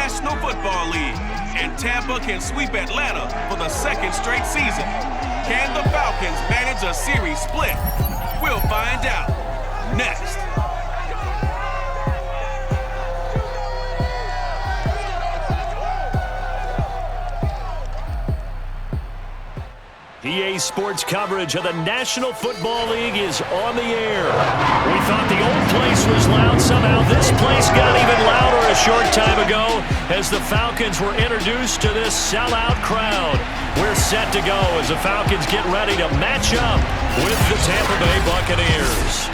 National Football League, and Tampa can sweep Atlanta for the second straight season. Can the Falcons manage a series split? We'll find out next. EA Sports coverage of the National Football League is on the air. We thought the old place was loud. Somehow this place got even louder a short time ago as the Falcons were introduced to this sellout crowd. We're set to go as the Falcons get ready to match up with the Tampa Bay Buccaneers.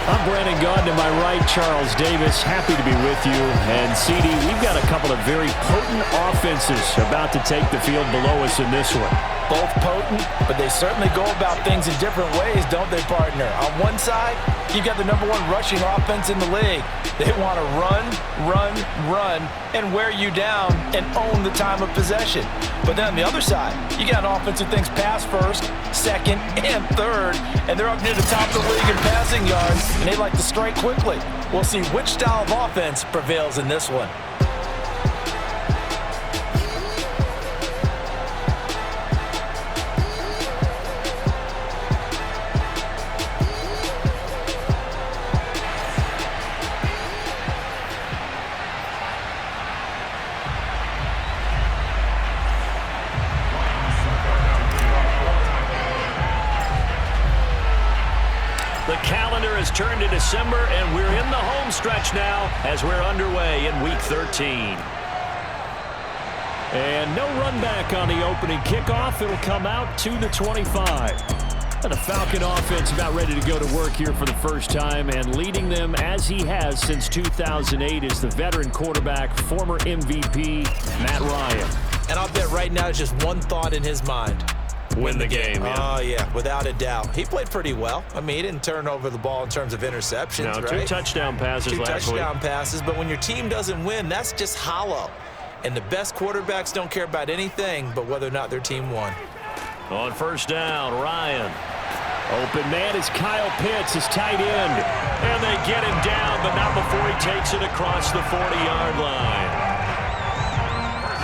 I'm Brandon Gaudin, to my right, Charles Davis. Happy to be with you. And CD, we've got a couple of very potent offenses about to take the field below us in this one. Both potent, but they certainly go about things in different ways, don't they, partner? On one side, you've got the #1 rushing offense in the league. They want to run, and wear you down and own the time of possession. But then on the other side, you got an offense who thinks pass first, second, and third, and they're up near the top of the league in passing yards, and they like to strike quickly. We'll see which style of offense prevails in this one. The calendar has turned to December, and we're in the home stretch now as we're underway in Week 13. And no run back on the opening kickoff. It'll come out to the 25. And the Falcon offense about ready to go to work here for the first time, and leading them as he has since 2008 is the veteran quarterback, former MVP, Matt Ryan. And I'll bet right now there's just one thought in his mind. Win the game, yeah. Oh, yeah, without a doubt. He played pretty well. I mean, he didn't turn over the ball in terms of interceptions, no, right? 2 touchdown passes last week. 2 touchdown passes, but when your team doesn't win, that's just hollow. And the best quarterbacks don't care about anything but whether or not their team won. On first down, Ryan. Open man is Kyle Pitts, his tight end. And they get him down, but not before he takes it across the 40-yard line.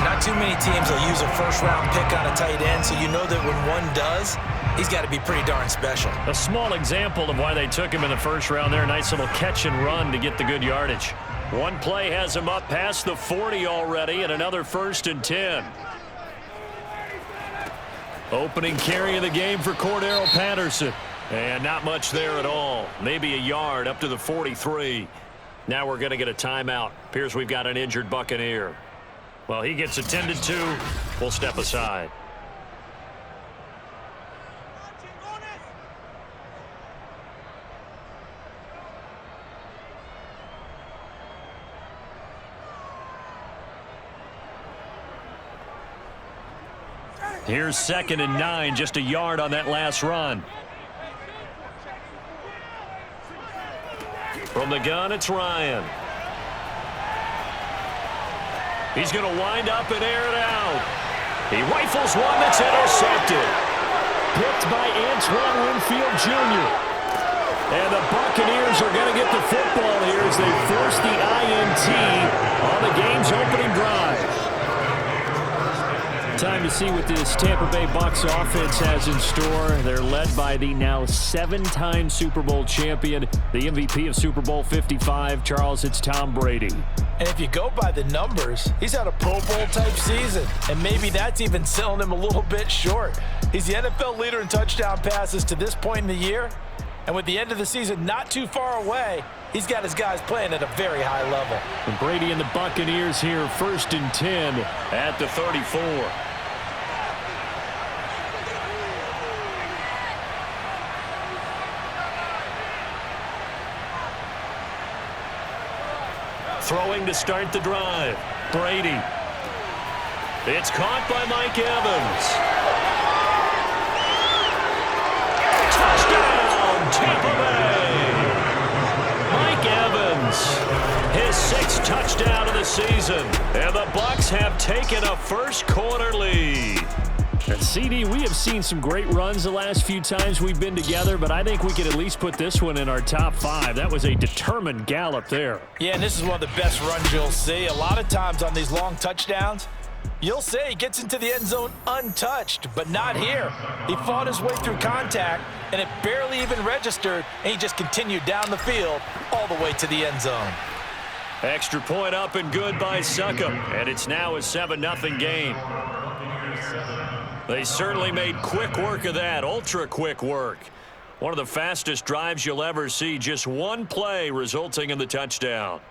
Not too many teams will use a first-round pick on a tight end, so you know that when one does, he's got to be pretty darn special. A small example of why they took him in the first round there. Nice little catch and run to get the good yardage. One play has him up past the 40 already, and another 1st and 10. Opening carry of the game for Cordero Patterson. And not much there at all. Maybe a yard up to the 43. Now we're going to get a timeout. Appears we've got an injured Buccaneer. Well, he gets attended to. We'll step aside. Here's 2nd and 9, just a yard on that last run. From the gun, it's Ryan. He's going to wind up and air it out. He rifles one that's intercepted. Picked by Antoine Winfield Jr. And the Buccaneers are going to get the football here as they force the INT on the game's opening drive. Time to see what this Tampa Bay Bucs offense has in store. They're led by the now 7-time Super Bowl champion, the MVP of Super Bowl 55. Charles, it's Tom Brady. And if you go by the numbers, he's had a Pro Bowl-type season, and maybe that's even selling him a little bit short. He's the NFL leader in touchdown passes to this point in the year, and with the end of the season not too far away, he's got his guys playing at a very high level. And Brady and the Buccaneers here, 1st and 10 at the 34. Throwing to start the drive. Brady. It's caught by Mike Evans. Touchdown, Tampa Bay. Mike Evans, his 6th touchdown of the season. And the Bucs have taken a first quarter lead. And CD, we have seen some great runs the last few times we've been together, but I think we could at least put this one in our top 5. That was a determined gallop there. Yeah, and this is one of the best runs you'll see. A lot of times on these long touchdowns, you'll say he gets into the end zone untouched, but not here. He fought his way through contact, and it barely even registered, and he just continued down the field all the way to the end zone. Extra point up and good by Succop, and it's now a 7-0 game. They certainly made quick work of that, ultra quick work. One of the fastest drives you'll ever see, just one play resulting in the touchdown.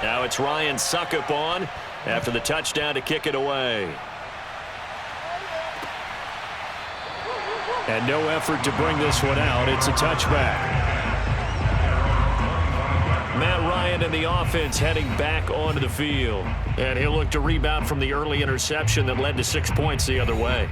Now it's Ryan Succop on after the touchdown to kick it away. And no effort to bring this one out. It's a touchback. Matt Ryan and the offense heading back onto the field. And he'll look to rebound from the early interception that led to 6 points the other way.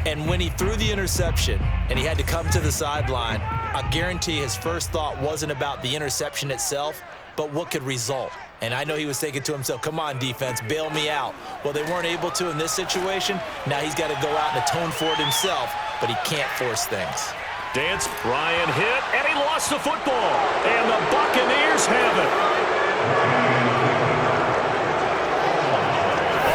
And when he threw the interception and he had to come to the sideline, I guarantee his first thought wasn't about the interception itself, but what could result. And I know he was thinking to himself, come on, defense, bail me out. Well, they weren't able to in this situation. Now he's got to go out and atone for it himself, but he can't force things. Dance, Ryan hit, and he lost the football. And the Buccaneers have it.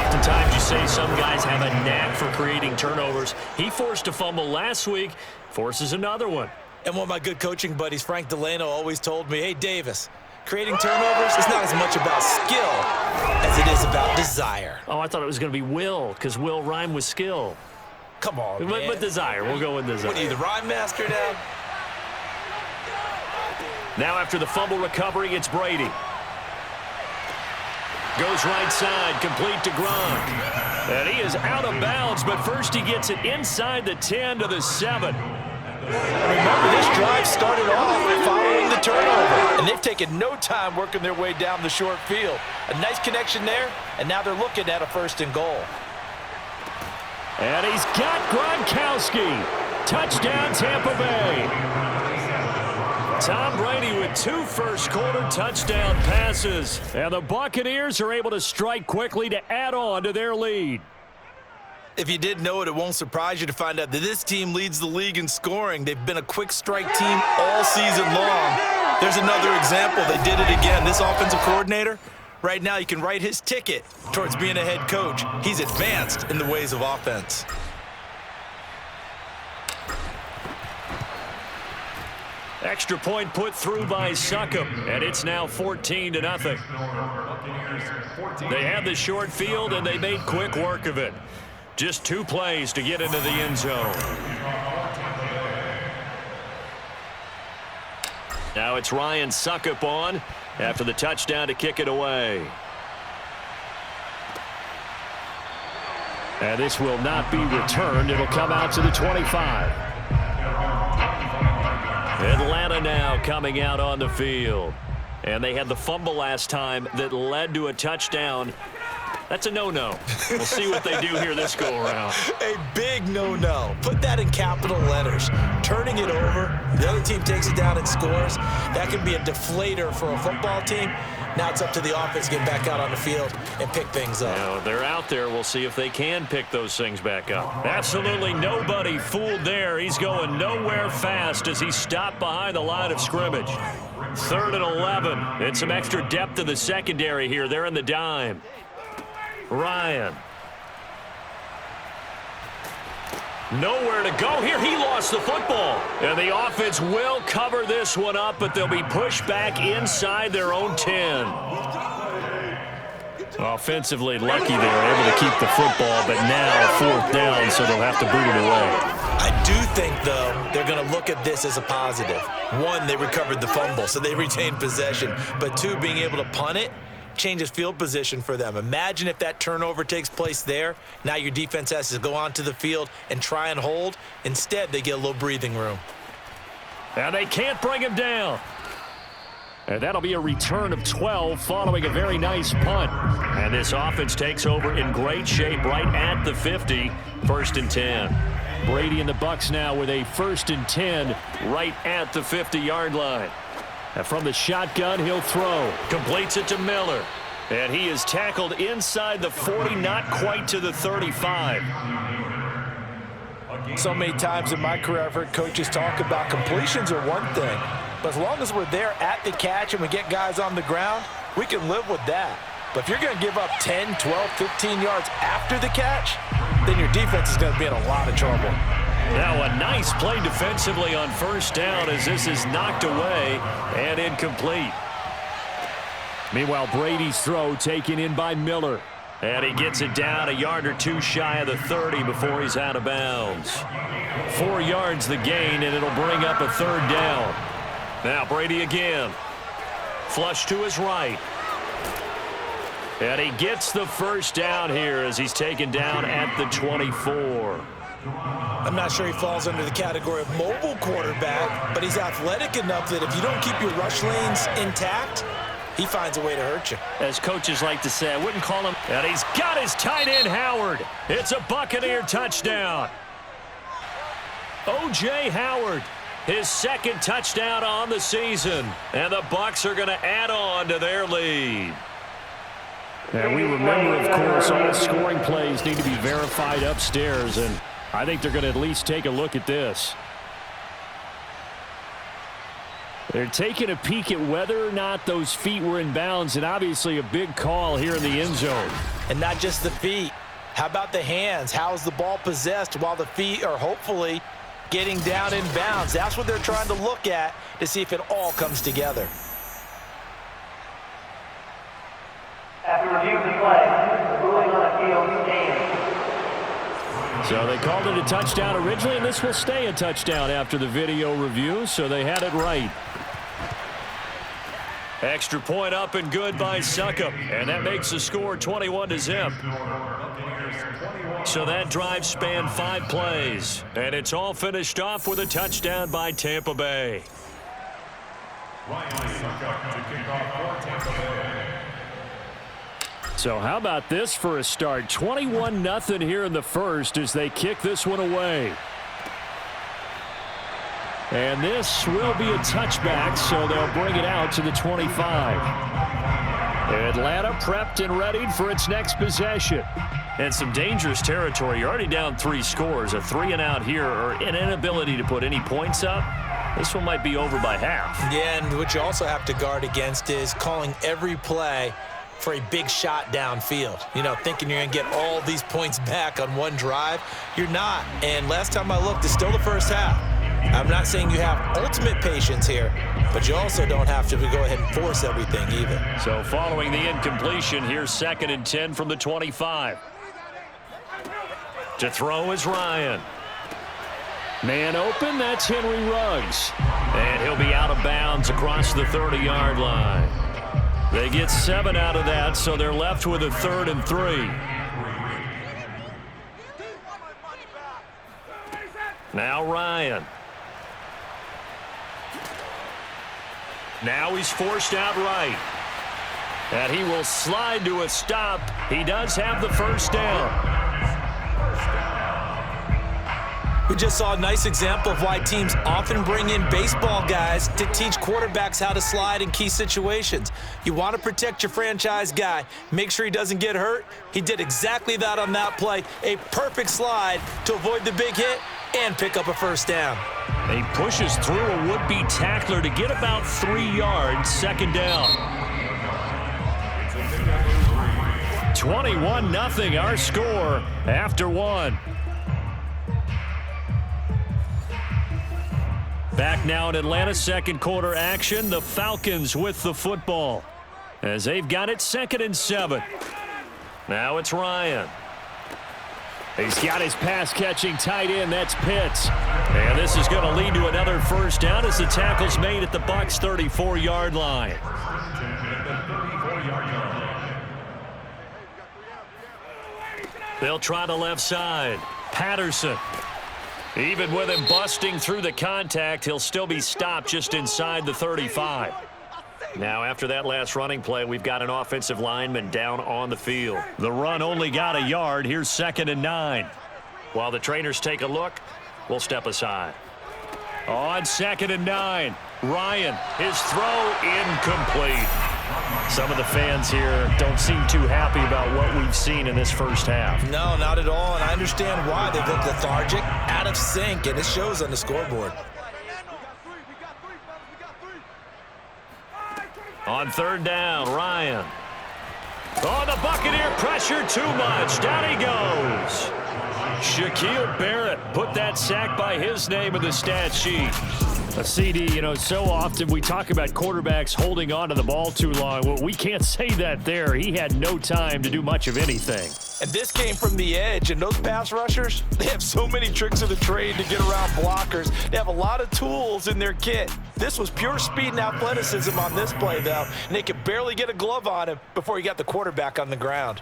Oftentimes you say some guys have a knack for creating turnovers. He forced a fumble last week, forces another one. And one of my good coaching buddies, Frank Delano, always told me, hey, Davis, creating turnovers is not as much about skill as it is about desire. Oh, I thought it was going to be will, because will rhyme with skill. Come on, man. But desire. We'll go with desire. What are you, the rhyme master now? Now after the fumble recovery, it's Brady. Goes right side, complete to Gronk. And he is out of bounds, but first he gets it inside the 10 to the 7. Remember, this drive started off following the turnover, and they've taken no time working their way down the short field. A nice connection there, and now they're looking at a 1st and goal. And he's got Gronkowski. Touchdown, Tampa Bay. Tom Brady with 2 first-quarter touchdown passes. And the Buccaneers are able to strike quickly to add on to their lead. If you didn't know it, it won't surprise you to find out that this team leads the league in scoring. They've been a quick strike team all season long. There's another example. They did it again. This offensive coordinator, right now you can write his ticket towards being a head coach. He's advanced in the ways of offense. Extra point put through by Succop, and it's now 14-0. They had the short field, and they made quick work of it. Just 2 plays to get into the end zone. Now it's Ryan Succop on after the touchdown to kick it away. And this will not be returned. It'll come out to the 25. Atlanta now coming out on the field. And they had the fumble last time that led to a touchdown. That's a no-no. We'll see what they do here this go-around. A big no-no. Put that in capital letters. Turning it over, the other team takes it down and scores. That can be a deflator for a football team. Now it's up to the offense to get back out on the field and pick things up. Now, they're out there. We'll see if they can pick those things back up. Absolutely nobody fooled there. He's going nowhere fast as he stopped behind the line of scrimmage. 3rd and 11. And some extra depth in the secondary here. They're in the dime. Ryan. Nowhere to go here. He lost the football. And the offense will cover this one up, but they'll be pushed back inside their own 10. Offensively lucky they were able to keep the football, but now 4th down, so they'll have to boot it away. I do think, though, they're going to look at this as a positive. 1, they recovered the fumble, so they retained possession. But 2, being able to punt it changes field position for them. Imagine if that turnover takes place there. Now your defense has to go onto the field and try and hold. Instead, they get a little breathing room. Now they can't bring him down. And that'll be a return of 12 following a very nice punt. And this offense takes over in great shape right at the 50. 1st and 10. Brady and the Bucs now with a 1st and 10 right at the 50-yard line. And from the shotgun, he'll throw. Completes it to Miller. And he is tackled inside the 40, not quite to the 35. So many times in my career, I've heard coaches talk about completions are one thing, but as long as we're there at the catch and we get guys on the ground, we can live with that. But if you're going to give up 10, 12, 15 yards after the catch, then your defense is going to be in a lot of trouble. Now a nice play defensively on 1st down as this is knocked away and incomplete. Meanwhile, Brady's throw taken in by Miller. And he gets it down a yard or two shy of the 30 before he's out of bounds. 4 yards the gain, and it'll bring up a 3rd down. Now Brady again. Flush to his right. And he gets the 1st down here as he's taken down at the 24. I'm not sure he falls under the category of mobile quarterback, but he's athletic enough that if you don't keep your rush lanes intact, he finds a way to hurt you. As coaches like to say, I wouldn't call him. And he's got his tight end, Howard. It's a Buccaneer touchdown. O.J. Howard, his 2nd touchdown on the season. And the Bucs are going to add on to their lead. And we remember, of course, all scoring plays need to be verified upstairs. And I think they're going to at least take a look at this. They're taking a peek at whether or not those feet were in bounds, and obviously a big call here in the end zone. And not just the feet. How about the hands? How is the ball possessed while the feet are hopefully getting down in bounds? That's what they're trying to look at to see if it all comes together. After review of the play, the ruling on the field stands. So they called it a touchdown originally, and this will stay a touchdown after the video review, so they had it right. Extra point up and good by Succop, and that makes the score 21-0. So that drive spanned 5 plays, and it's all finished off with a touchdown by Tampa Bay. So how about this for a start? 21-0 here in the first as they kick this one away. And this will be a touchback, so they'll bring it out to the 25. Atlanta prepped and readied for its next possession. And some dangerous territory. You're already down 3 scores. A 3-and-out here, or an inability to put any points up. This one might be over by half. Yeah, and what you also have to guard against is calling every play for a big shot downfield. You know, thinking you're going to get all these points back on one drive. You're not. And last time I looked, it's still the first half. I'm not saying you have ultimate patience here, but you also don't have to go ahead and force everything either. So following the incompletion, here's 2nd and 10 from the 25. To throw is Ryan. Man open, that's Henry Ruggs. And he'll be out of bounds across the 30-yard line. They get 7 out of that, so they're left with a 3rd and 3. Now Ryan. Now he's forced out right. And he will slide to a stop. He does have the 1st down. We just saw a nice example of why teams often bring in baseball guys to teach quarterbacks how to slide in key situations. You want to protect your franchise guy. Make sure he doesn't get hurt. He did exactly that on that play. A perfect slide to avoid the big hit and pick up a 1st down. He pushes through a would-be tackler to get about 3 yards, 2nd down. 21-0 our score after 1. Back now in Atlanta, 2nd quarter action. The Falcons with the football as they've got it 2nd and 7. Now it's Ryan. He's got his pass-catching tight end. That's Pitts. And this is going to lead to another 1st down as the tackle's made at the Bucs' 34-yard line. They'll try the left side. Patterson. Even with him busting through the contact, he'll still be stopped just inside the 35. Now, after that last running play, we've got an offensive lineman down on the field. The run only got a yard. Here's 2nd and 9. While the trainers take a look, we'll step aside. On 2nd and 9, Ryan, his throw incomplete. Some of the fans here don't seem too happy about what we've seen in this first half. No, not at all, and I understand why. They've looked lethargic, out of sync, and it shows on the scoreboard. On 3rd down, Ryan. Oh, the Buccaneer pressure too much. Down he goes. Shaquille Barrett put that sack by his name in the stat sheet. A CD, you know, so often we talk about quarterbacks holding on to the ball too long. Well, we can't say that there. He had no time to do much of anything. And this came from the edge, and those pass rushers, they have so many tricks of the trade to get around blockers. They have a lot of tools in their kit. This was pure speed and athleticism on this play, though, and they could barely get a glove on him before he got the quarterback on the ground.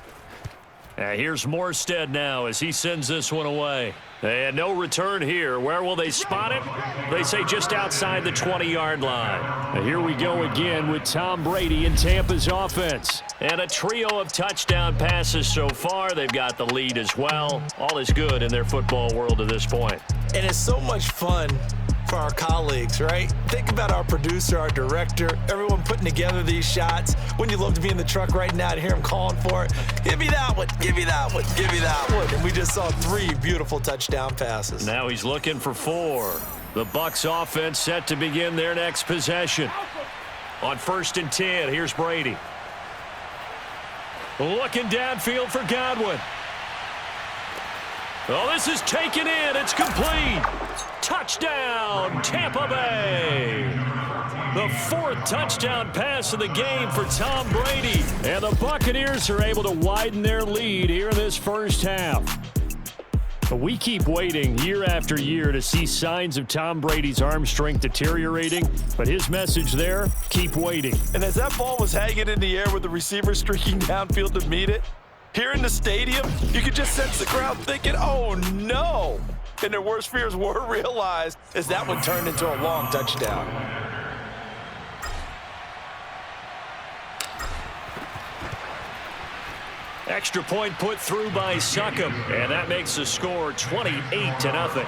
Here's Morstead now as he sends this one away. And no return here. Where will they spot it? They say just outside the 20-yard line. Now here we go again with Tom Brady in Tampa's offense. And a trio of touchdown passes so far. They've got the lead as well. All is good in their football world at this point. And it's so much fun for our colleagues, right? Think about our producer, our director, everyone putting together these shots. Wouldn't you love to be in the truck right now to hear him calling for it? Give me that one, give me that one, give me that one. And we just saw 3 beautiful touchdown passes. Now he's looking for 4. The Bucs offense set to begin their next possession. On 1st and 10, here's Brady. Looking downfield for Godwin. Oh, this is taken in. It's complete. Touchdown, Tampa Bay. The 4th touchdown pass of the game for Tom Brady. And the Buccaneers are able to widen their lead here in this first half. We keep waiting year after year to see signs of Tom Brady's arm strength deteriorating, but his message there, keep waiting. And as that ball was hanging in the air with the receiver streaking downfield to meet it, here in the stadium, you could just sense the crowd thinking, oh no! And their worst fears were realized as that one turned into a long touchdown. Extra point put through by Succop, and that makes the score 28-0.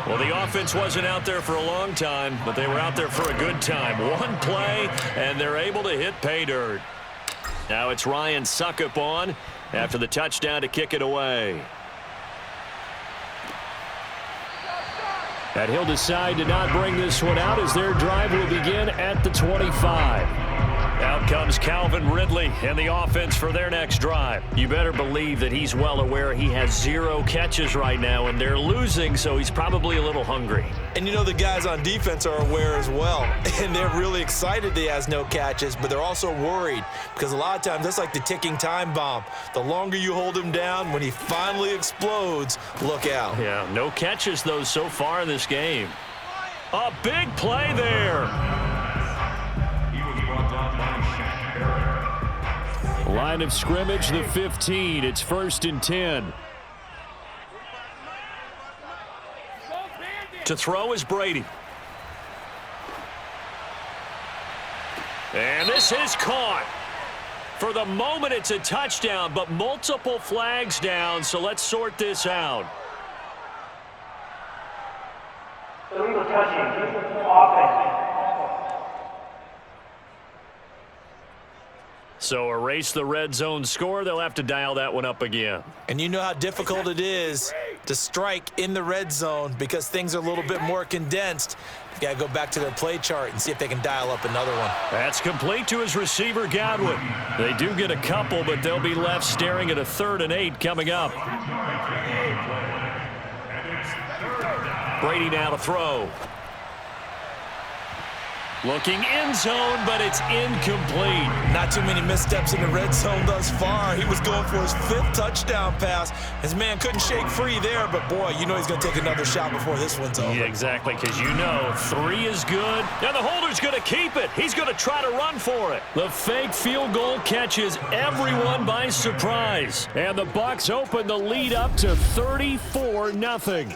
Well, the offense wasn't out there for a long time, but they were out there for a good time. One play, and they're able to hit pay dirt. Now it's Ryan Succop on after the touchdown to kick it away. And he'll decide to not bring this one out as their drive will begin at the 25. Out comes Calvin Ridley and the offense for their next drive. You better believe that he's well aware he has 0 catches right now, and they're losing, so he's probably a little hungry. And you know the guys on defense are aware as well, and they're really excited that he has no catches, but they're also worried because a lot of times that's like the ticking time bomb. The longer you hold him down, when he finally explodes, look out. Yeah, no catches, though, so far in this game. A big play there. Line of scrimmage, the 15. It's 1st and 10. To throw is Brady. And this is caught. For the moment, it's a touchdown, but multiple flags down, so let's sort this out. Illegal touching, offense. So erase the red zone score. They'll have to dial that one up again. And you know how difficult it is to strike in the red zone because things are a little bit more condensed. You got to go back to their play chart and see if they can dial up another one. That's complete to his receiver, Godwin. They do get a couple, but they'll be left staring at a 3rd and 8 coming up. Brady now to throw. Looking end zone, but it's incomplete. Not too many missteps in the red zone thus far. He was going for his 5th touchdown pass. His man couldn't shake free there, but boy, you know he's going to take another shot before this one's over. Yeah, exactly, because you know 3 is good. Now the holder's going to keep it. He's going to try to run for it. The fake field goal catches everyone by surprise. And the Bucs open the lead up to 34-0.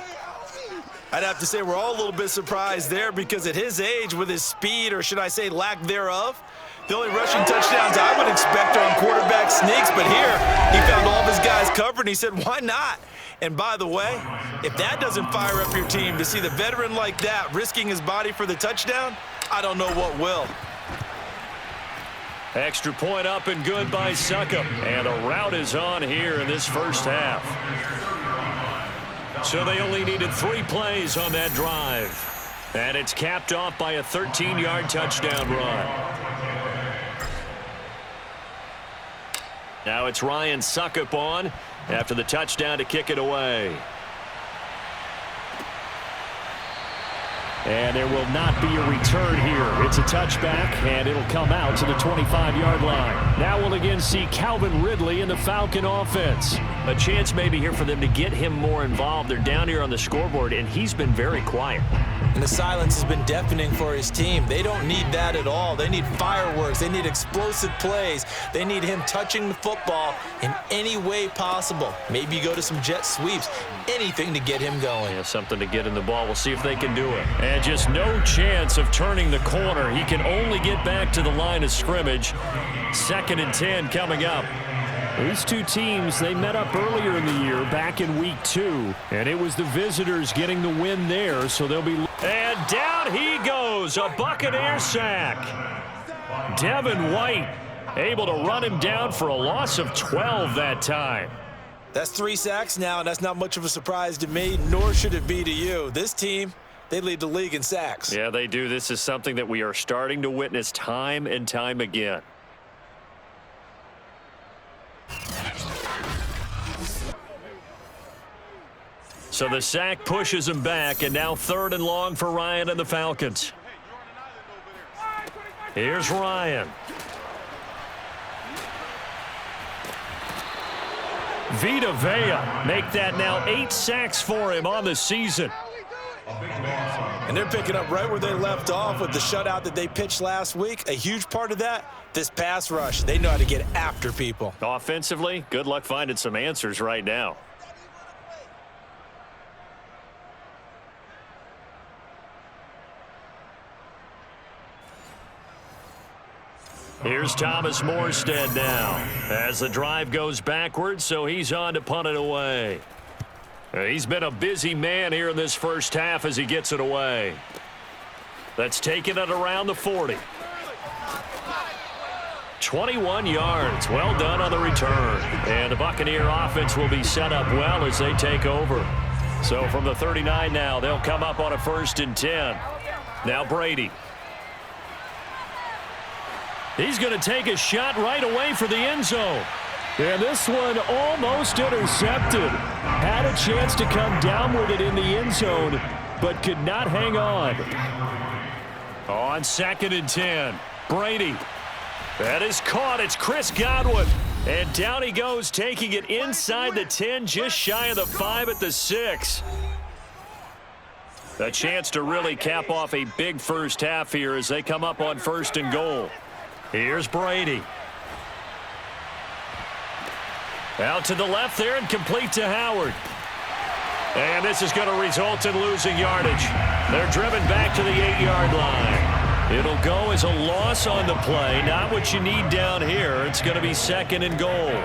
I'd have to say we're all a little bit surprised there because at his age, with his speed, or should I say lack thereof, the only rushing touchdowns I would expect are on quarterback sneaks, but here he found all of his guys covered, and he said, why not? And by the way, if that doesn't fire up your team to see the veteran like that risking his body for the touchdown, I don't know what will. Extra point up and good by Succop. And a rout is on here in this first half. So they only needed 3 plays on that drive. And it's capped off by a 13-yard touchdown run. Now it's Ryan Succop on after the touchdown to kick it away. And there will not be a return here. It's a touchback, and it'll come out to the 25-yard line. Now we'll again see Calvin Ridley in the Falcon offense. A chance maybe here for them to get him more involved. They're down here on the scoreboard, and he's been very quiet. And the silence has been deafening for his team. They don't need that at all. They need fireworks. They need explosive plays. They need him touching the football in any way possible. Maybe go to some jet sweeps. Anything to get him going. Yeah, something to get in the ball. We'll see if they can do it. And just no chance of turning the corner. He can only get back to the line of scrimmage. 2nd and 10 coming up. These two teams, they met up earlier in the year, back in week 2, and it was the visitors getting the win there, so they'll be... And down he goes, a Buccaneer sack. Devin White able to run him down for a loss of 12 that time. That's 3 sacks now, and that's not much of a surprise to me, nor should it be to you. This team, they lead the league in sacks. Yeah, they do. This is something that we are starting to witness time and time again. So the sack pushes him back, and now 3rd and long for Ryan and the Falcons. Here's Ryan. Vita Vea make that now 8 sacks for him on the season. And they're picking up right where they left off with the shutout that they pitched last week. A huge part of that, this pass rush. They know how to get after people. Offensively, good luck finding some answers right now. Here's Thomas Morstead now as the drive goes backwards, so he's on to punt it away. He's been a busy man here in this first half as he gets it away. That's taking it around the 40. 21 yards. Well done on the return. And the Buccaneer offense will be set up well as they take over. So from the 39 now, they'll come up on a 1st and 10. Now Brady. He's going to take a shot right away for the end zone. And this one almost intercepted. Had a chance to come down with it in the end zone, but could not hang on. On 2nd and 10, Brady. That is caught. It's Chris Godwin. And down he goes, taking it inside the 10, just shy of the 5 at the 6. A chance to really cap off a big first half here as they come up on 1st and goal. Here's Brady. Out to the left there and complete to Howard. And this is going to result in losing yardage. They're driven back to the 8-yard line. It'll go as a loss on the play. Not what you need down here. It's going to be 2nd and goal.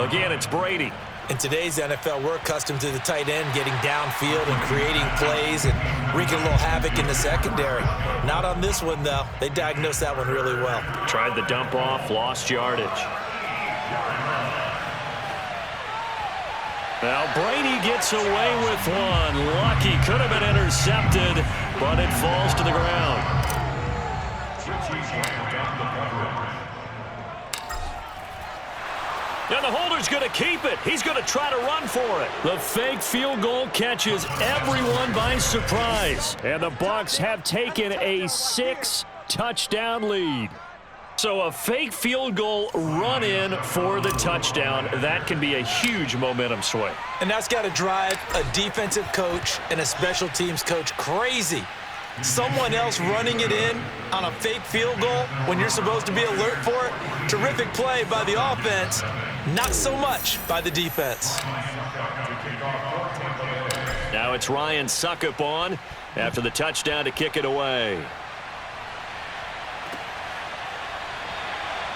Again, it's Brady. In today's NFL, we're accustomed to the tight end getting downfield and creating plays and wreaking a little havoc in the secondary. Not on this one, though. They diagnosed that one really well. Tried the dump off, lost yardage. Now Brady gets away with one. Lucky, could have been intercepted, but it falls to the ground. And the holder's going to keep it. He's going to try to run for it. The fake field goal catches everyone by surprise. And the Bucs have taken a 6-touchdown lead. So a fake field goal run in for the touchdown. That can be a huge momentum swing. And that's got to drive a defensive coach and a special teams coach crazy. Someone else running it in on a fake field goal when you're supposed to be alert for it. Terrific play by the offense, not so much by the defense. Now it's Ryan Suckup on after the touchdown to kick it away.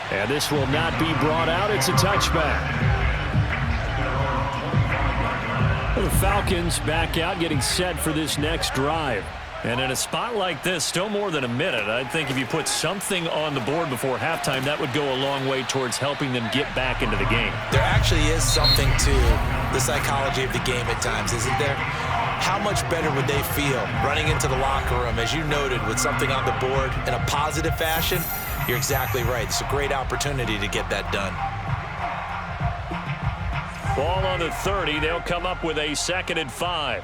And this will not be brought out. It's a touchback. The Falcons back out, getting set for this next drive. And in a spot like this, still more than a minute, I think if you put something on the board before halftime, that would go a long way towards helping them get back into the game. There actually is something to the psychology of the game at times, isn't there? How much better would they feel running into the locker room, as you noted, with something on the board in a positive fashion? You're exactly right. It's a great opportunity to get that done. Ball on the 30. They'll come up with a 2nd and 5.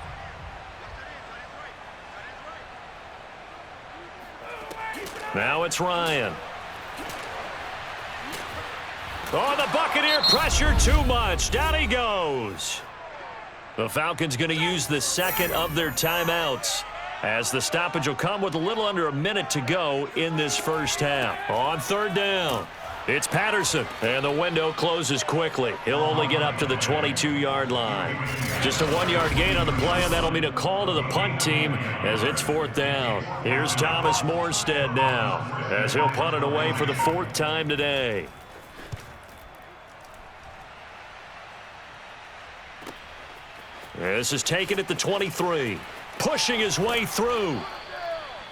Now it's Ryan. Oh, the Buccaneer pressure too much. Down he goes. The Falcons going to use the 2nd of their timeouts, as the stoppage will come with a little under a minute to go in this first half. On 3rd down, it's Patterson, and the window closes quickly. He'll only get up to the 22-yard line. Just a 1-yard gain on the play, and that'll mean a call to the punt team as it's 4th down. Here's Thomas Morstead now, as he'll punt it away for the 4th time today. This is taken at the 23. Pushing his way through.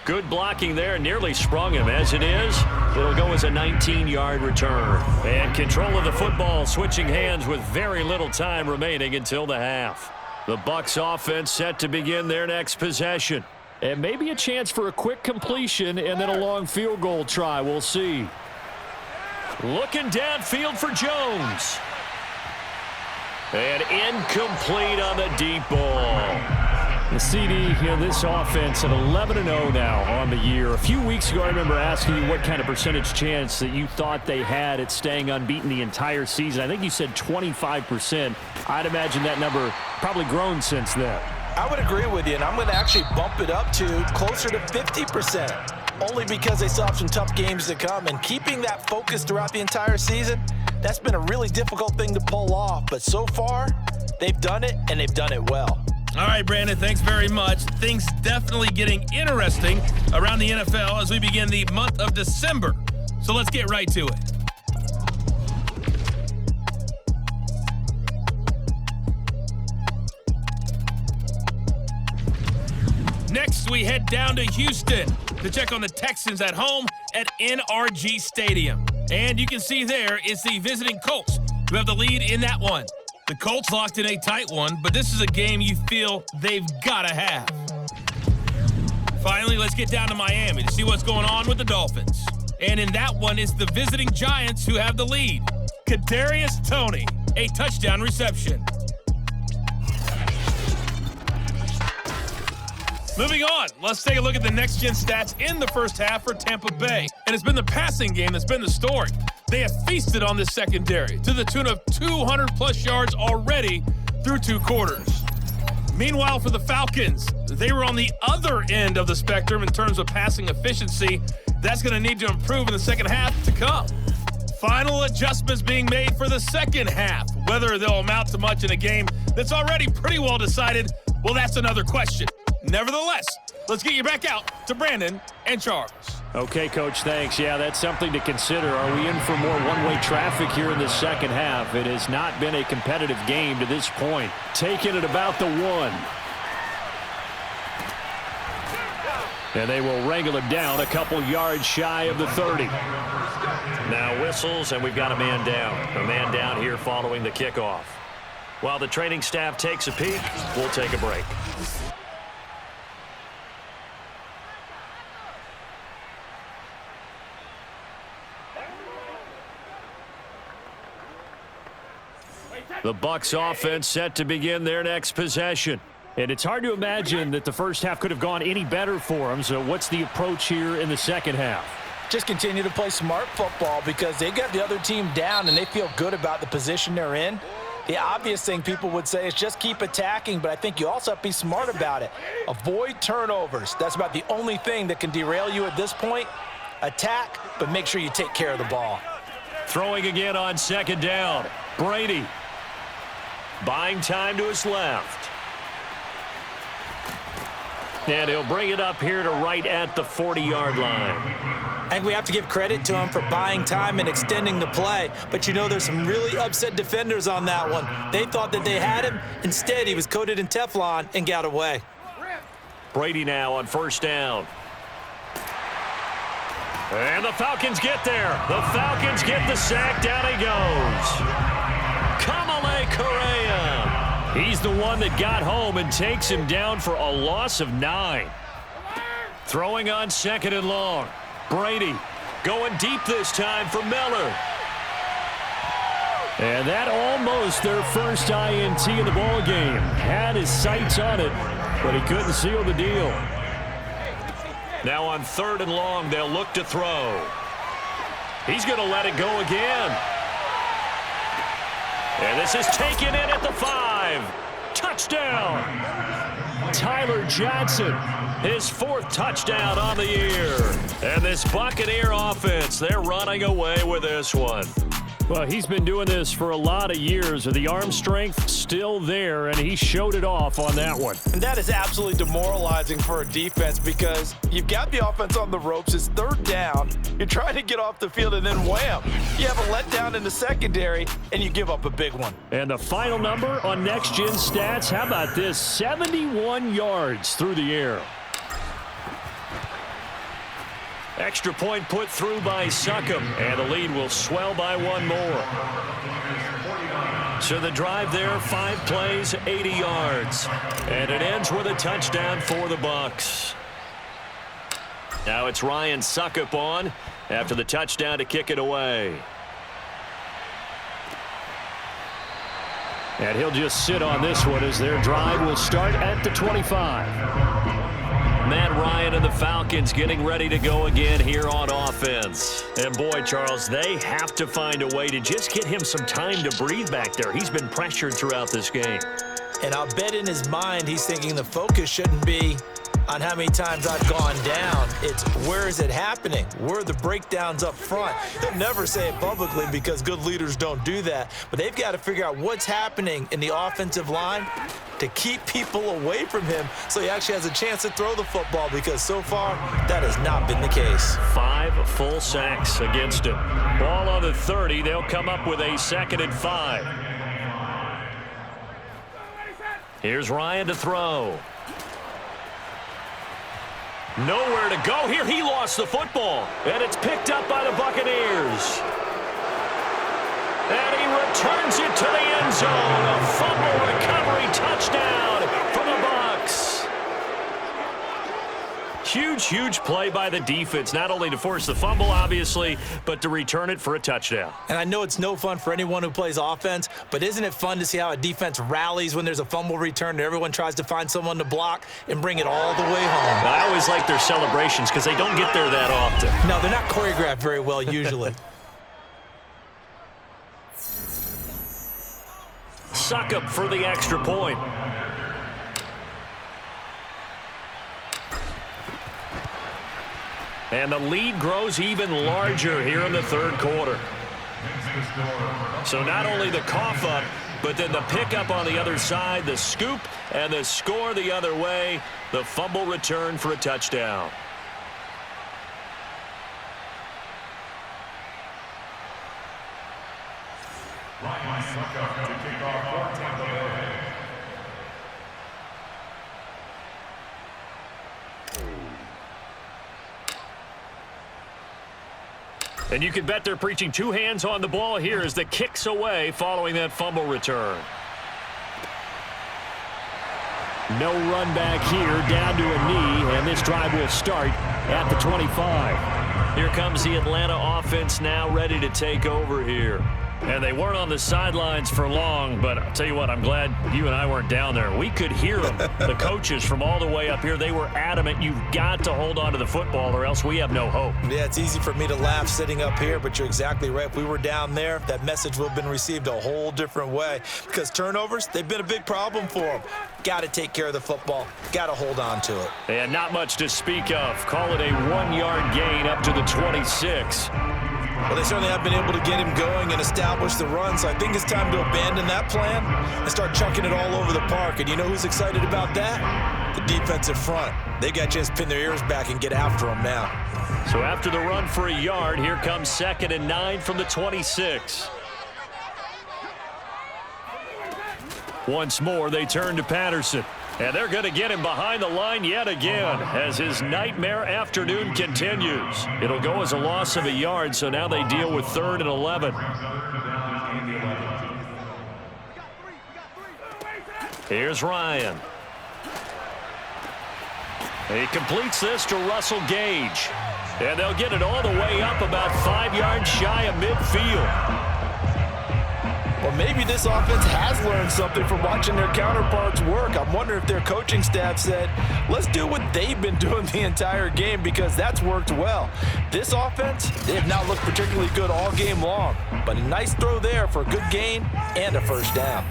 Good blocking there, nearly sprung him. As it is, it'll go as a 19-yard return. And control of the football switching hands with very little time remaining until the half. The Bucs offense set to begin their next possession. And maybe a chance for a quick completion and then a long field goal try. We'll see. Looking downfield for Jones. And incomplete on the deep ball. The CD, this offense at 11-0 now on the year. A few weeks ago, I remember asking you what kind of percentage chance that you thought they had at staying unbeaten the entire season. I think you said 25%. I'd imagine that number probably grown since then. I would agree with you, and I'm going to actually bump it up to closer to 50%, only because they still have some tough games to come. And keeping that focus throughout the entire season, that's been a really difficult thing to pull off. But so far, they've done it, and they've done it well. All right, Brandon, thanks very much. Things definitely getting interesting around the NFL as we begin the month of December. So let's get right to it. Next, we head down to Houston to check on the Texans at home at NRG Stadium. And you can see there is the visiting Colts who have the lead in that one. The Colts locked in a tight one, but this is a game you feel they've got to have. Finally, let's get down to Miami to see what's going on with the Dolphins. And in that one is the visiting Giants who have the lead. Kadarius Toney, a touchdown reception. Moving on, let's take a look at the next-gen stats in the first half for Tampa Bay. And it's been the passing game that's been the story. They have feasted on this secondary to the tune of 200-plus yards already through 2 quarters. Meanwhile, for the Falcons, they were on the other end of the spectrum in terms of passing efficiency. That's going to need to improve in the second half to come. Final adjustments being made for the second half. Whether they'll amount to much in a game that's already pretty well decided, well, that's another question. Nevertheless, let's get you back out to Brandon and Charles. Okay, Coach, thanks. Yeah, that's something to consider. Are we in for more one-way traffic here in the second half? It has not been a competitive game to this point. Taking it about the 1. And they will wrangle him down a couple yards shy of the 30. Now whistles, and we've got a man down. A man down here following the kickoff. While the training staff takes a peek, we'll take a break. The Bucs offense set to begin their next possession. And it's hard to imagine that the first half could have gone any better for them. So what's the approach here in the second half? Just continue to play smart football because they got the other team down and they feel good about the position they're in. The obvious thing people would say is just keep attacking, but I think you also have to be smart about it. Avoid turnovers. That's about the only thing that can derail you at this point. Attack, but make sure you take care of the ball. Throwing again on second down. Brady. Buying time to his left. And he'll bring it up here to right at the 40-yard line. I think we have to give credit to him for buying time and extending the play. But you know, there's some really upset defenders on that one. They thought that they had him. Instead, he was coated in Teflon and got away. Brady now on first down. And the Falcons get there. The Falcons get the sack. Down he goes. Kamale Correa. He's the one that got home and takes him down for a loss of 9. Throwing on second and long. Brady going deep this time for Miller. And that almost their first INT in the ball game. Had his sights on it, but he couldn't seal the deal. Now on third and long, they'll look to throw. He's going to let it go again. And this is taken in at the 5. Touchdown. Tyler Johnson, his 4th touchdown on the year. And this Buccaneer offense, they're running away with this one. Well, he's been doing this for a lot of years. The arm strength still there, and he showed it off on that one. And that is absolutely demoralizing for a defense because you've got the offense on the ropes. It's third down. You're trying to get off the field, and then wham, you have a letdown in the secondary, and you give up a big one. And the final number on Next Gen Stats, how about this? 71 yards through the air. Extra point put through by Succop, and the lead will swell by 1 more. So the drive there, 5 plays, 80 yards. And it ends with a touchdown for the Bucs. Now it's Ryan Succop on after the touchdown to kick it away. And he'll just sit on this one as their drive will start at the 25. Matt Ryan and the Falcons getting ready to go again here on offense. And boy, Charles, they have to find a way to just get him some time to breathe back there. He's been pressured throughout this game. And I'll bet in his mind he's thinking the focus shouldn't be on how many times I've gone down. It's where is it happening? Where are the breakdowns up front? They'll never say it publicly because good leaders don't do that. But they've got to figure out what's happening in the offensive line to keep people away from him so he actually has a chance to throw the football, because so far that has not been the case. 5 full sacks against him. Ball on the 30. They'll come up with a 2nd and 5. Here's Ryan to throw. Nowhere to go here. He lost the football, and it's picked up by the Buccaneers. And he returns it to the end zone. A fumble recovery touchdown for the Bucs. Huge, huge play by the defense, not only to force the fumble, obviously, but to return it for a touchdown. And I know it's no fun for anyone who plays offense, but isn't it fun to see how a defense rallies when there's a fumble return and everyone tries to find someone to block and bring it all the way home? I always like their celebrations because they don't get there that often. No, they're not choreographed very well usually. Succop for the extra point. And the lead grows even larger here in the third quarter. So not only the cough up, but then the pickup on the other side, the scoop, and the score the other way. The fumble return for a touchdown. Ryan Succop to kick off for Tampa Bay. And you can bet they're preaching 2 hands on the ball here as the kick's away following that fumble return. No run back here, down to a knee, and this drive will start at the 25. Here comes the Atlanta offense now ready to take over here. And they weren't on the sidelines for long, but I'll tell you what, I'm glad you and I weren't down there. We could hear them, the coaches from all the way up here. They were adamant, you've got to hold on to the football or else we have no hope. Yeah, it's easy for me to laugh sitting up here, but you're exactly right. If we were down there, that message would have been received a whole different way, because turnovers, they've been a big problem for them. Got to take care of the football. Got to hold on to it. And not much to speak of. Call it a 1-yard gain up to the 26. Well, they certainly have been able to get him going and establish the run, so I think it's time to abandon that plan and start chucking it all over the park. And you know who's excited about that? the defensive front. They got to just pin their ears back and get after them now. So after the run for a yard, here comes 2nd and 9 from the 26. Once more, they turn to Patterson. And they're going to get him behind the line yet again as his nightmare afternoon continues. It'll go as a loss of a yard, so now they deal with 3rd and 11. Here's Ryan. He completes this to Russell Gage. And they'll get it all the way up about 5 yards shy of midfield. Well, maybe this offense has learned something from watching their counterparts work. I'm wondering if their coaching staff said, let's do what they've been doing the entire game because that's worked well. This offense, they have not looked particularly good all game long, but a nice throw there for a good gain and a first down.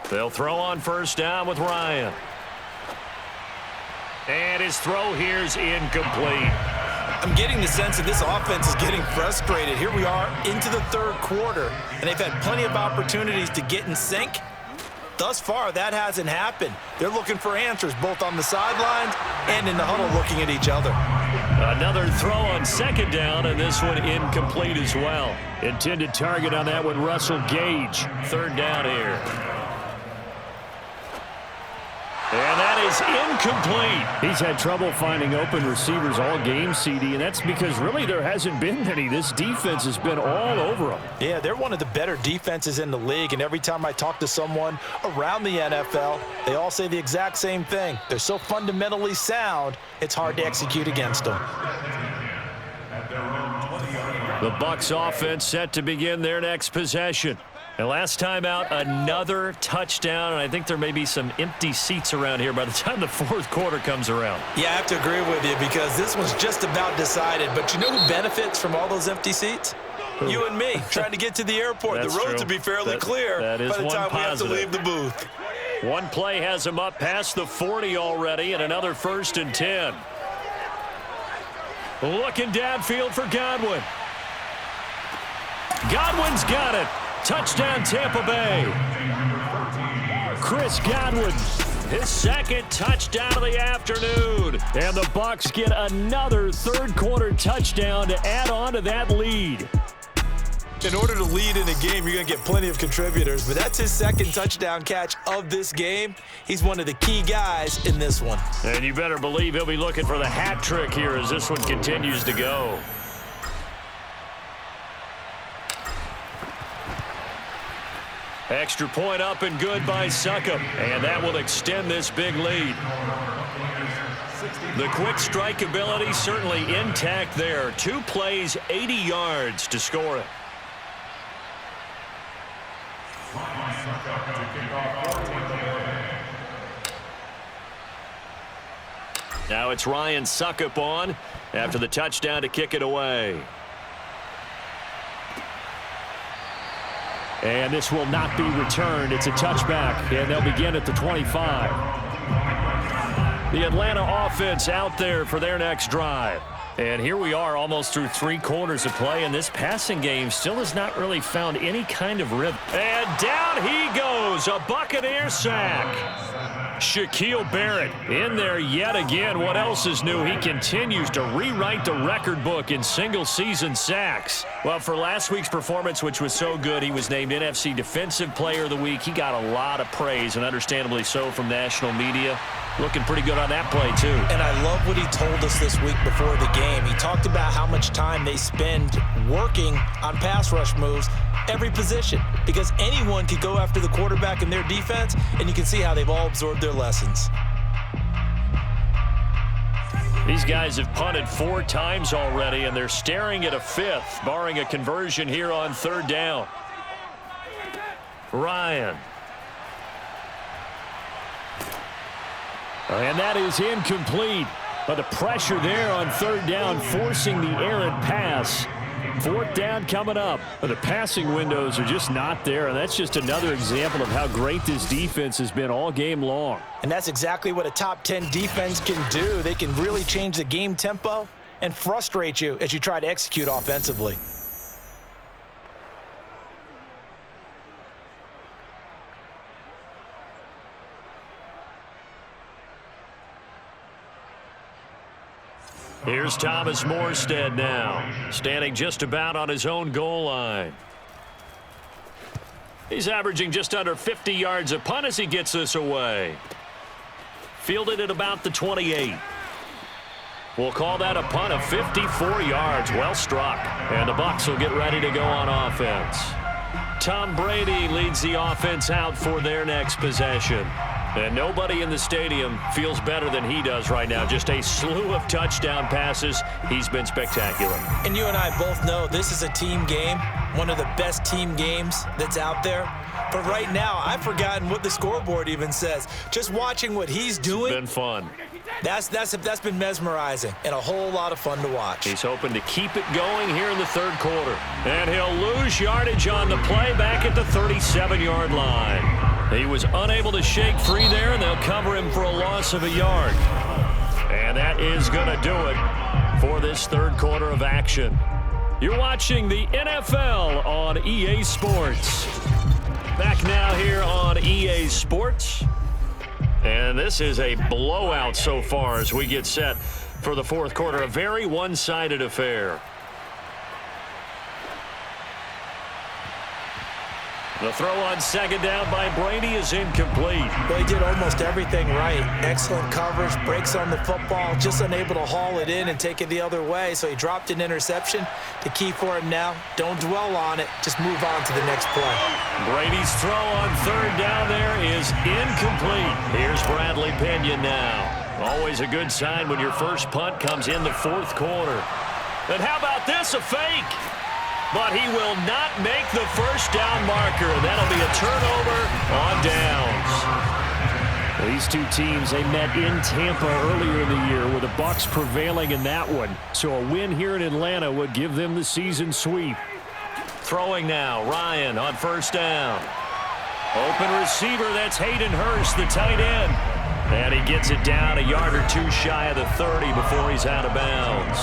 They'll throw on first down with Ryan. And his throw here's incomplete. I'm getting the sense that this offense is getting frustrated. Here we are into the 3rd quarter, and they've had plenty of opportunities to get in sync. Thus far, that hasn't happened. They're looking for answers both on the sidelines and in the huddle looking at each other. Another throw on 2nd down, and this one incomplete as well. Intended target on that one, Russell Gage. 3rd down here. And that is incomplete. He's had trouble finding open receivers all game, CD, and that's because really there hasn't been many. This defense has been all over them. Yeah, they're one of the better defenses in the league, and every time I talk to someone around the NFL, they all say the exact same thing. They're so fundamentally sound, it's hard to execute against them. The Bucs offense set to begin their next possession. And last time out, another touchdown, and I think there may be some empty seats around here by the time the 4th quarter comes around. Yeah, I have to agree with you because this one's just about decided. But you know who benefits from all those empty seats? You and me, trying to get to the airport. The roads will be fairly clear by the time we have to leave the booth. One play has him up past the 40 already, and another 1st and 10. Looking downfield for Godwin. Godwin's got it. Touchdown, Tampa Bay. Chris Godwin, his 2nd touchdown of the afternoon. And the Bucs get another 3rd quarter touchdown to add on to that lead. In order to lead in a game, you're going to get plenty of contributors, but that's his 2nd touchdown catch of this game. He's one of the key guys in this one. And you better believe he'll be looking for the hat trick here as this one continues to go. Extra point up and good by Succop, and that will extend this big lead. The quick strike ability certainly intact there. 2 plays, 80 yards to score it. Now it's Ryan Succop on after the touchdown to kick it away. And this will not be returned. It's a touchback, and they'll begin at the 25. The Atlanta offense out there for their next drive. And here we are almost through 3 quarters of play, and this passing game still has not really found any kind of rhythm. And down he goes, a Buccaneer sack. Shaquille Barrett in there yet again. What else is new? He continues to rewrite the record book in single-season sacks. Well, for last week's performance, which was so good, he was named NFC Defensive Player of the Week. He got a lot of praise, and understandably so, from national media. Looking pretty good on that play, too. And I love what he told us this week before the game. He talked about how much time they spend working on pass rush moves, every position, because anyone could go after the quarterback in their defense, and you can see how they've all absorbed their lessons. These guys have punted 4 times already, and they're staring at a 5th, barring a conversion here on 3rd down. Ryan. And that is incomplete. But the pressure there on 3rd down, forcing the errant pass. 4th down coming up. But the passing windows are just not there, and that's just another example of how great this defense has been all game long. And that's exactly what a top 10 defense can do. They can really change the game tempo and frustrate you as you try to execute offensively. Here's Thomas Morstead now, standing just about on his own goal line. He's averaging just under 50 yards a punt as he gets this away. Fielded at about the 28. We'll call that a punt of 54 yards. Well struck. And the Bucs will get ready to go on offense. Tom Brady leads the offense out for their next possession. And nobody in the stadium feels better than he does right now. Just a slew of touchdown passes. He's been spectacular. And you and I both know this is a team game, one of the best team games that's out there. But right now, I've forgotten what the scoreboard even says. Just watching what he's doing. It's been fun. That's been mesmerizing and a whole lot of fun to watch. He's hoping to keep it going here in the third quarter. And he'll lose yardage on the play back at the 37-yard line. He was unable to shake free there, and they'll cover him for a loss of a yard. And that is going to do it for this third quarter of action. You're watching the NFL on EA Sports. Back now here on EA Sports. And this is a blowout so far as we get set for the fourth quarter. A very one-sided affair. The throw on second down by Brady is incomplete. Well, he did almost everything right. Excellent coverage, breaks on the football, just unable to haul it in and take it the other way. So he dropped an interception. The key for him now, don't dwell on it. Just move on to the next play. Brady's throw on third down there is incomplete. Here's Bradley Pinion now. Always a good sign when your first punt comes in the fourth quarter. And how about this, a fake? But he will not make the first down marker. That'll be a turnover on downs. These two teams, they met in Tampa earlier in the year with the Bucs prevailing in that one. So a win here in Atlanta would give them the season sweep. Throwing now, Ryan on first down. Open receiver, that's Hayden Hurst, the tight end. And he gets it down a yard or two shy of the 30 before he's out of bounds.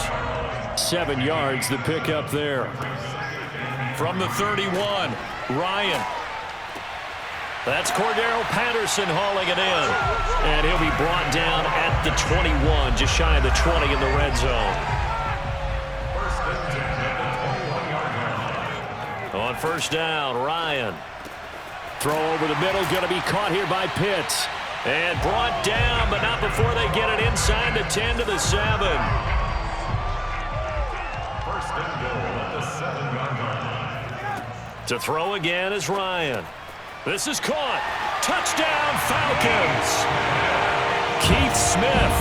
7 yards, the pickup there. From the 31, Ryan. That's Cordero Patterson hauling it in. And he'll be brought down at the 21, just shy of the 20 in the red zone. On first down, Ryan. Throw over the middle, going to be caught here by Pitts. And brought down, but not before they get it inside the 10 to the 7. To throw again is Ryan. This is caught. Touchdown, Falcons. Keith Smith,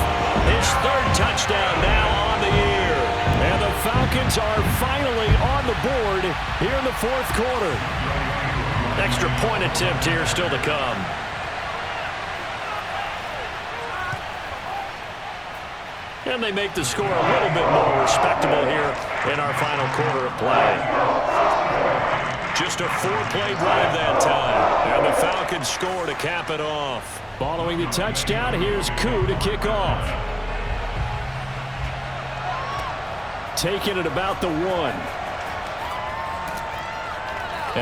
his third touchdown now on the year. And the Falcons are finally on the board here in the fourth quarter. Extra point attempt here still to come. And they make the score a little bit more respectable here in our final quarter of play. Just a 4-play drive that time. And the Falcons score to cap it off. Following the touchdown, here's Koo to kick off. Taking it about the 1.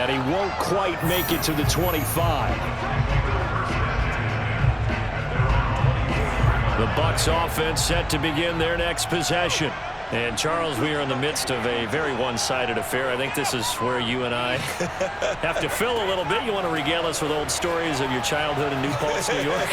And he won't quite make it to the 25. The Bucs offense set to begin their next possession. And, Charles, we are in the midst of a very one-sided affair. I think this is where you and I have to fill a little bit. You want to regale us with old stories of your childhood in New Paltz, New York?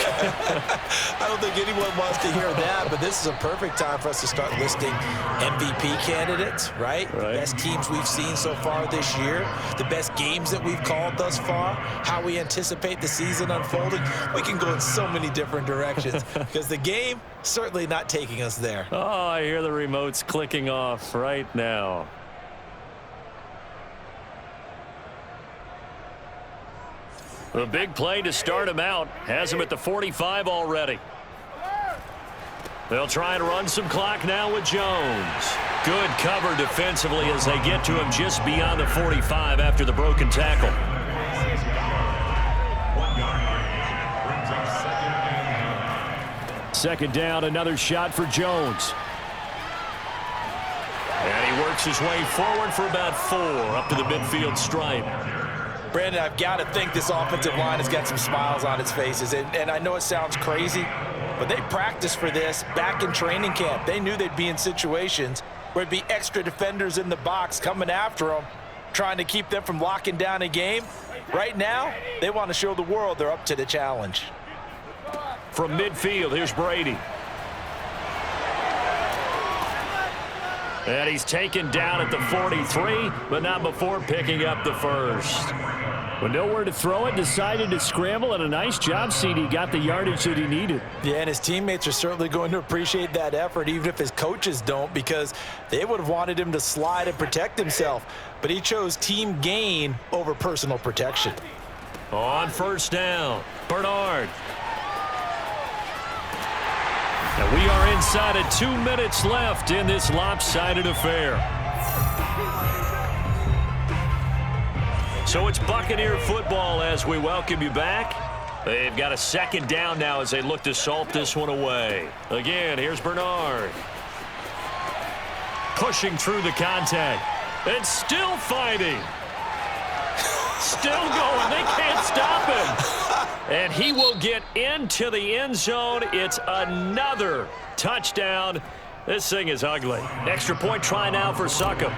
I don't think anyone wants to hear that, but this is a perfect time for us to start listing MVP candidates, right? The best teams we've seen so far this year, the best games that we've called thus far, how we anticipate the season unfolding. We can go in so many different directions because the game certainly not taking us there. Oh, I hear the remotes clicking off right now. The big play to start him out has him at the 45 already. They'll try and run some clock now with Jones. Good cover defensively as they get to him just beyond the 45 after the broken tackle. Second down, another shot for Jones. And he works his way forward for about 4 up to the midfield stripe. Brandon, I've got to think this offensive line has got some smiles on its faces. And I know it sounds crazy, but they practiced for this back in training camp. They knew they'd be in situations where there'd be extra defenders in the box coming after them, trying to keep them from locking down a game. Right now, they want to show the world they're up to the challenge. From midfield, here's Brady. And he's taken down at the 43, but not before picking up the first. With nowhere to throw it, decided to scramble, and a nice job, CD. Got the yardage that he needed. Yeah, and his teammates are certainly going to appreciate that effort, even if his coaches don't, because they would have wanted him to slide and protect himself. But he chose team gain over personal protection. On first down, Bernard. And we are inside of 2 minutes left in this lopsided affair. So it's Buccaneer football as we welcome you back. They've got a second down now as they look to salt this one away. Again, here's Bernard. Pushing through the contact. And still fighting. Still going. They can't stop him. And he will get into the end zone. It's another touchdown. This thing is ugly. Extra point try now for Succop.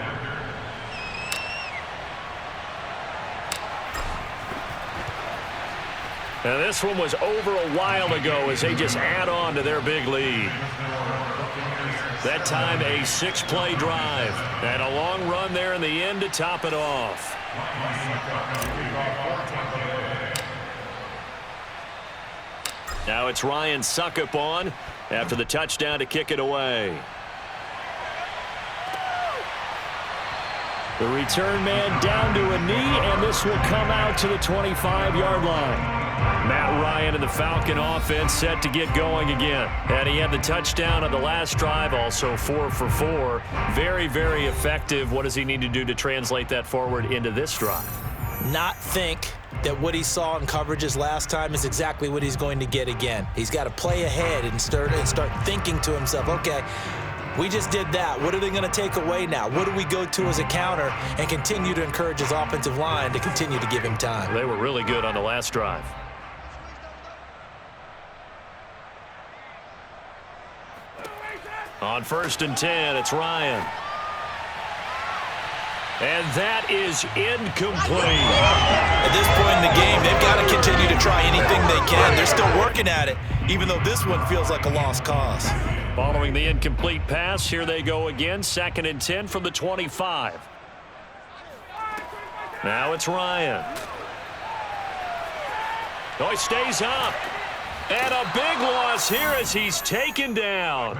And this one was over a while ago as they just add on to their big lead. That time a 6-play drive. And a long run there in the end to top it off. Now it's Ryan Succop on after the touchdown to kick it away. The return man down to a knee, and this will come out to the 25-yard line. Matt Ryan and the Falcon offense set to get going again. And he had the touchdown on the last drive, also 4 for 4. Very, very effective. What does he need to do to translate that forward into this drive? Not think that what he saw in coverages last time is exactly what he's going to get again. He's got to play ahead and start thinking to himself, okay, we just did that. What are they going to take away now? What do we go to as a counter? And continue to encourage his offensive line to continue to give him time. They were really good on the last drive. On 1st and 10, it's Ryan. And that is incomplete. At this point in the game, they've got to continue to try anything they can. They're still working at it, even though this one feels like a lost cause. Following the incomplete pass, here they go again. 2nd and 10 from the 25. Now it's Ryan. Oh, he stays up. And a big loss here as he's taken down.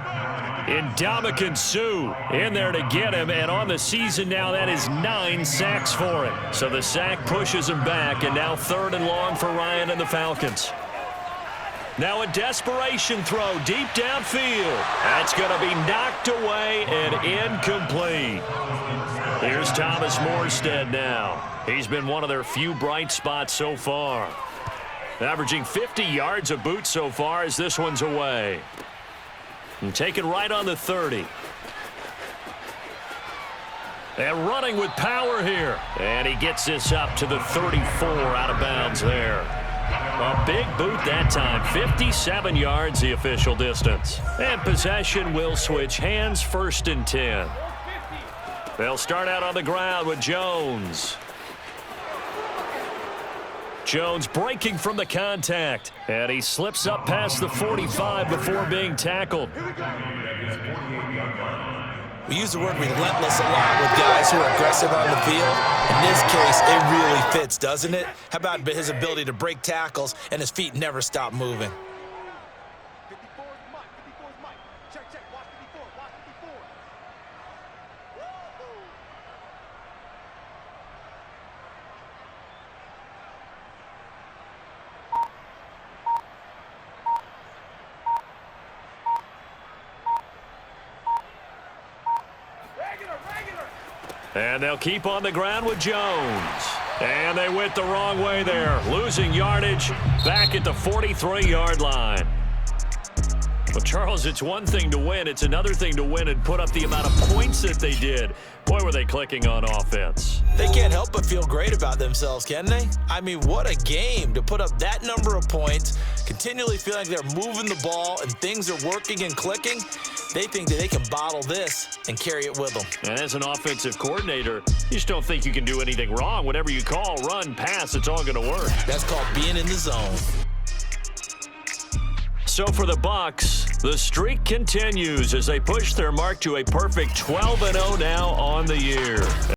Ndamukong Suh in there to get him, and on the season now, that is 9 sacks for him. So the sack pushes him back, and now 3rd and long for Ryan and the Falcons. Now a desperation throw deep downfield. That's going to be knocked away and incomplete. Here's Thomas Morstead now. He's been one of their few bright spots so far. Averaging 50 yards a boot so far as this one's away. And taken right on the 30. And running with power here. And he gets this up to the 34 out of bounds there. A big boot that time. 57 yards the official distance. And possession will switch hands. 1st and 10. They'll start out on the ground with Jones. Jones breaking from the contact. And he slips up past the 45 before being tackled. We use the word relentless a lot with guys who are aggressive on the field. In this case, it really fits, doesn't it? How about his ability to break tackles and his feet never stop moving? And they'll keep on the ground with Jones. And they went the wrong way there. Losing yardage back at the 43-yard line. Well, Charles, it's one thing to win. It's another thing to win and put up the amount of points that they did. Boy, were they clicking on offense. They can't help but feel great about themselves, can they? I mean, what a game to put up that number of points, continually feeling like they're moving the ball and things are working and clicking. They think that they can bottle this and carry it with them. And as an offensive coordinator, you just don't think you can do anything wrong. Whatever you call, run, pass, it's all going to work. That's called being in the zone. So for the Bucs, the streak continues as they push their mark to a perfect 12-0 now on the year.